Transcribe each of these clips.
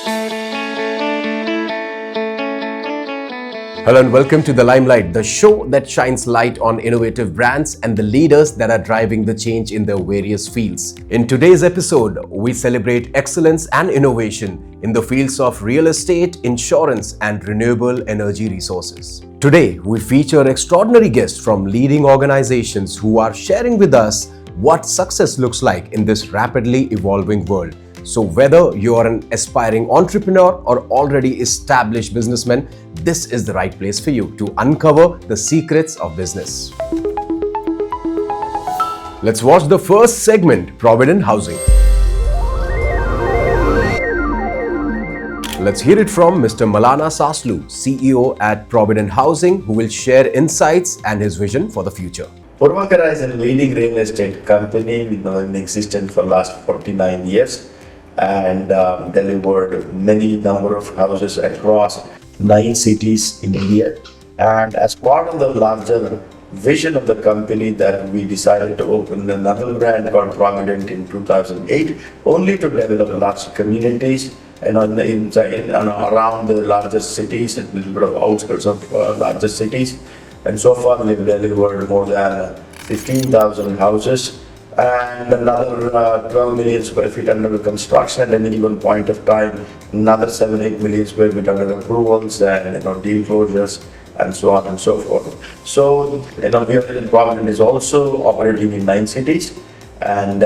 Hello and welcome to the Limelight, the show that shines light on innovative brands and the leaders that are driving the change in their various fields. In today's episode, we celebrate excellence and innovation in the fields of real estate, insurance, and renewable energy resources. Today, we feature extraordinary guests from leading organizations who are sharing with us what success looks like in this rapidly evolving world. So whether you are an aspiring entrepreneur or already established businessman, this is the right place for you to uncover the secrets of business. Let's watch the first segment, Provident Housing. Let's hear it from Mr. Malana Saslu, CEO at Provident Housing, who will share insights and his vision for the future. Purvakara is a leading real estate company in existence for the last 49 years. And delivered many number of houses across 9 cities in India. And as part of the larger vision of the company, that we decided to open another brand called Provident in 2008, only to develop large communities and around the largest cities and a little bit of outskirts of larger cities. And so far we've delivered more than 15,000 houses. And another 12 million square feet under construction at any given point of time, another 7-8 million square feet under approvals and deal closures and so on and so forth. So Provident is also operating in 9 cities, and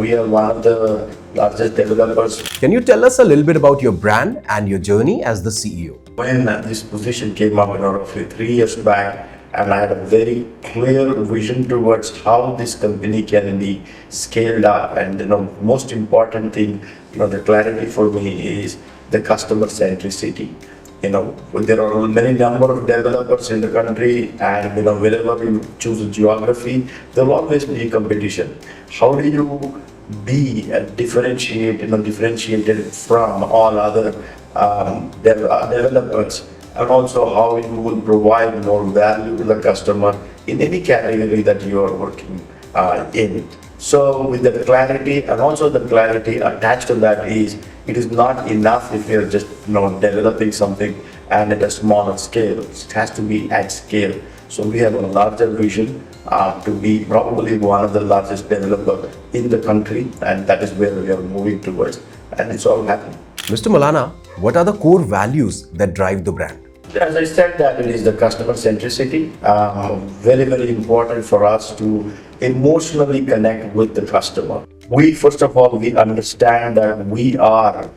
we are one of the largest developers. Can you tell us a little bit about your brand and your journey as the CEO? When this position came up roughly 3 years back, and I had a very clear vision towards how this company can be scaled up. And most important thing, the clarity for me is the customer centricity. There are many number of developers in the country, and wherever you choose a geography, there will always be competition. How do you be differentiated from all other developers? And also how you will provide more value to the customer in any category that you are working in. So with the clarity, and also the clarity attached to that is, it is not enough if you're just developing something and at a smaller scale. It has to be at scale. So we have a larger vision to be probably one of the largest developers in the country, and that is where we are moving towards, and it's all happening. Mr. Malana, what are the core values that drive the brand? As I said, that it is the customer centricity. Very, very important for us to emotionally connect with the customer. First of all, we understand that we are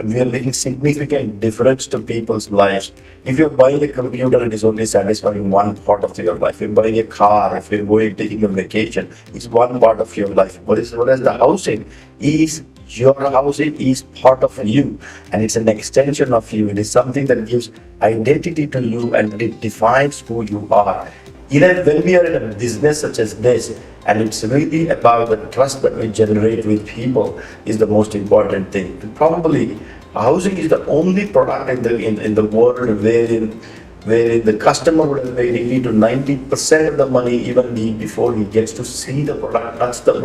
making significant difference to people's lives. If you're buying a computer, it is only satisfying one part of your life. If you're buying a car, if you're going taking a vacation, it's one part of your life. Whereas the housing is your housing is part of you, and it's an extension of you. It is something that gives identity to you, and it defines who you are. Even when we are in a business such as this, and it's really about the trust that we generate with people, is the most important thing. Probably housing is the only product in the world where the customer would have paid 80 to 90% of the money even before he gets to see the product, touch the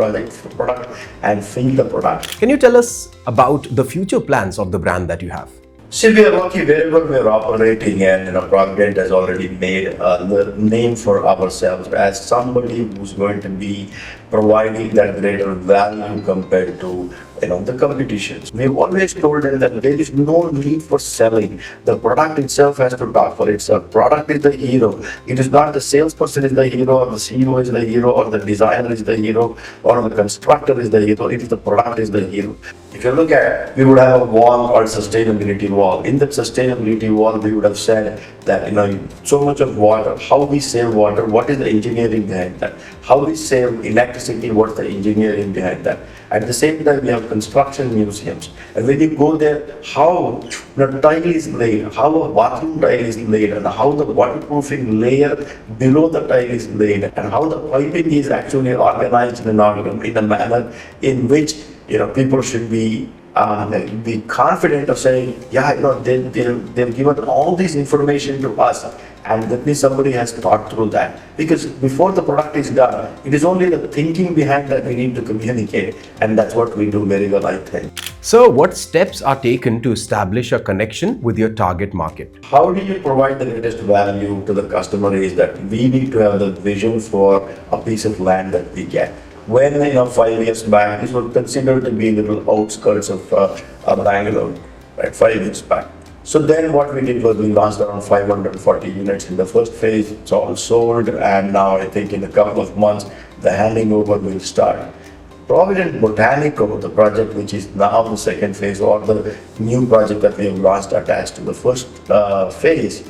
product and feel the product. Can you tell us about the future plans of the brand that you have? See, we are working wherever we are operating, and Provident has already made the name for ourselves as somebody who's going to be providing that greater value compared to the competitions. We've always told them that there is no need for selling. The product itself has to talk for itself. Product is the hero. It is not the salesperson is the hero, or the CEO is the hero, or the designer is the hero, or the constructor is the hero. It is the product is the hero. If you look at, we would have a wall called sustainability wall. In that sustainability wall, we would have said that so much of water, how we save water, what is the engineering behind that? How we save electricity, what's the engineering behind that? At the same time, we have construction museums. And when you go there, how the tile is laid, how a bathroom tile is laid, and how the waterproofing layer below the tile is laid, and how the piping is actually organized in a manner in which people should be be confident of saying, yeah, they've given all this information to us, and that means somebody has thought through that. Because before the product is done, it is only the thinking behind that we need to communicate, and that's what we do very well, I think. So, what steps are taken to establish a connection with your target market? How do you provide the greatest value to the customer is that we need to have the vision for a piece of land that we get. When 5 years back, this was considered to be little outskirts of Bangalore, right? 5 years back. So then what we did was we launched around 540 units in the first phase. It's all sold, and now I think in a couple of months the handing over will start. Provident Botanico, the project which is now the second phase, or the new project that we have launched attached to the first phase.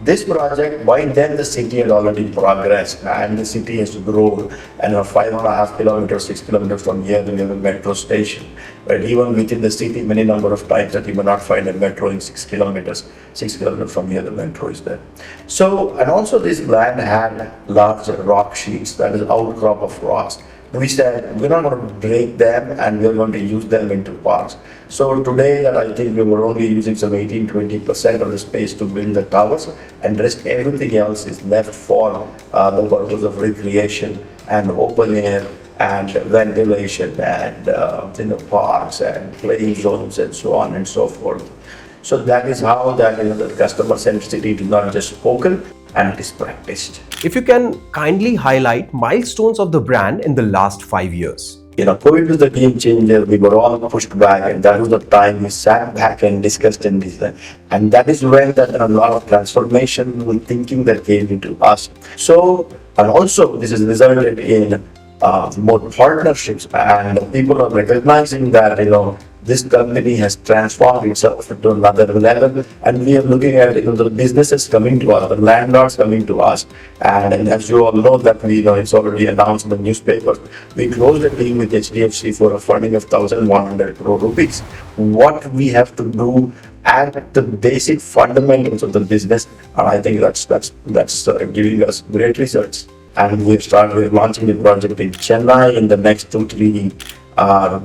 This project, by then the city had already progressed, and the city has grown, and 5.5 kilometers, 6 kilometers from here we have a metro station. But even within the city, many number of times that you may not find a metro in 6 kilometers. 6 kilometers from here the metro is there. So, and also this land had large rock sheets, that is outcrop of rocks. We said we're not going to break them, and we're going to use them into parks. So today that I think we were only using some 18-20% of the space to build the towers, and rest everything else is left for the purpose of recreation and open air and ventilation and parks and playing zones and so on and so forth. So that is how that the customer centricity is not just spoken, and it is practiced. If you can kindly highlight milestones of the brand in the last 5 years. COVID was the game changer. We were all pushed back, and that was the time we sat back and discussed and decided. And that is when a lot of transformation and thinking that came into us. So, and also this has resulted in more partnerships, and people are recognizing that this company has transformed itself into another level, and we are looking at the businesses coming to us, the landlords coming to us, and as you all know that it's already announced in the newspapers, we closed a deal with HDFC for a funding of 1,100 crore rupees. What we have to do at the basic fundamentals of the business, and I think that's giving us great results. And we're launching the project in Chennai in the next 2-3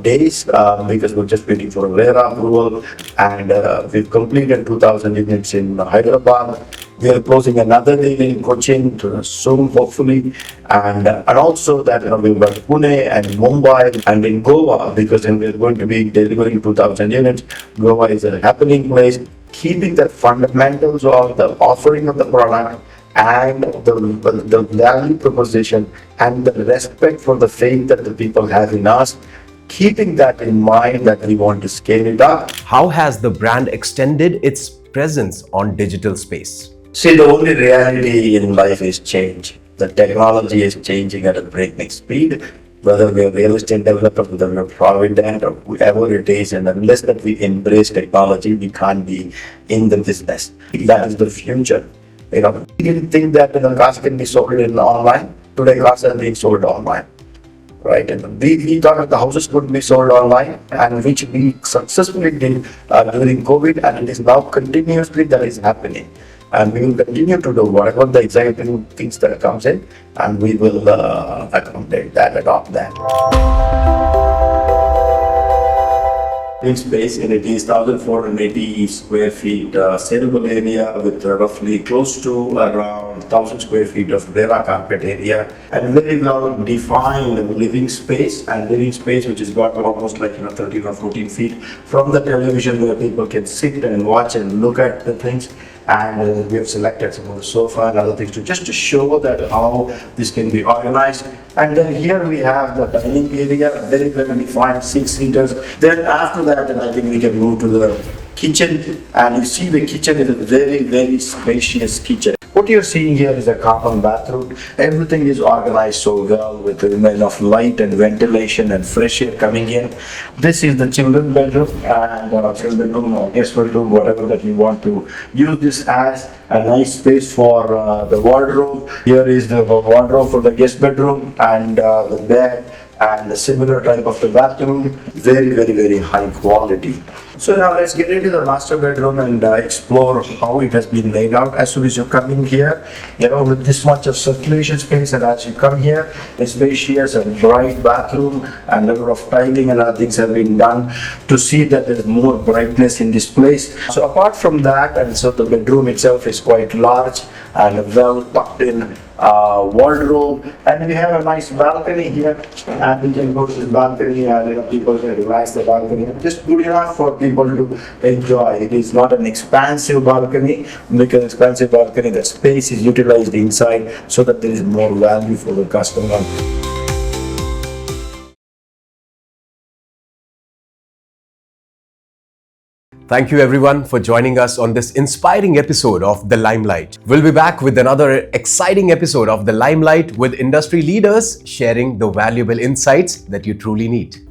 days because we're just waiting for a RERA approval, and we've completed 2,000 units in Hyderabad. We are closing another deal in Cochin soon, hopefully, and also that we've got Pune and Mumbai and in Goa, because then we're going to be delivering 2,000 units. Goa is a happening place. Keeping the fundamentals of the offering of the product and the value proposition and the respect for the faith that the people have in us, keeping that in mind that we want to scale it up. How has the brand extended its presence on digital space? See, the only reality in life is change. The technology is changing at a breakneck speed. Whether we are real estate developer, whether we are Provident, or whoever it is, and unless that we embrace technology, we can't be in the business. That is the future. We didn't think that cars can be sold online. Today, cars are being sold online, right? And we thought that the houses could be sold online, and which we successfully did during COVID, and it is now continuously that is happening. And we will continue to do whatever the exciting things that comes in, and we will accommodate that, adopt that. In space, and it is 1,480 square feet saleable area with roughly close to around 1,000 square feet of RERA carpet area, and very well defined living space, which has got almost like 13 or 14 feet from the television, where people can sit and watch and look at the things. And we have selected some of the sofa and other things to show that how this can be organized. And then here we have the dining area, very well defined 6 seaters. Then after that, I think we can move to the kitchen, and you see the kitchen is a very, very spacious kitchen. What you're seeing here is a common bathroom. Everything is organized so well with enough light and ventilation and fresh air coming in. This is the children's bedroom and children's bedroom or guest bedroom, whatever that you want to use this as. A nice space for the wardrobe. Here is the wardrobe for the guest bedroom, and the bed and the similar type of the bathroom. Very, very, very high quality. So now let's get into the master bedroom and explore how it has been laid out. As soon as you come in here, with this much of circulation space, and as you come here, a spacious and bright bathroom and a lot of tiling and other things have been done to see that there's more brightness in this place. So apart from that, and so the bedroom itself is quite large and a well tucked in wardrobe, and we have a nice balcony here, and we can go to the balcony and people can relax the balcony. Just good enough for people to enjoy. It is not an expansive balcony, because expansive balcony, the space is utilized inside so that there is more value for the customer. Thank you everyone for joining us on this inspiring episode of The Limelight. We'll be back with another exciting episode of The Limelight with industry leaders sharing the valuable insights that you truly need.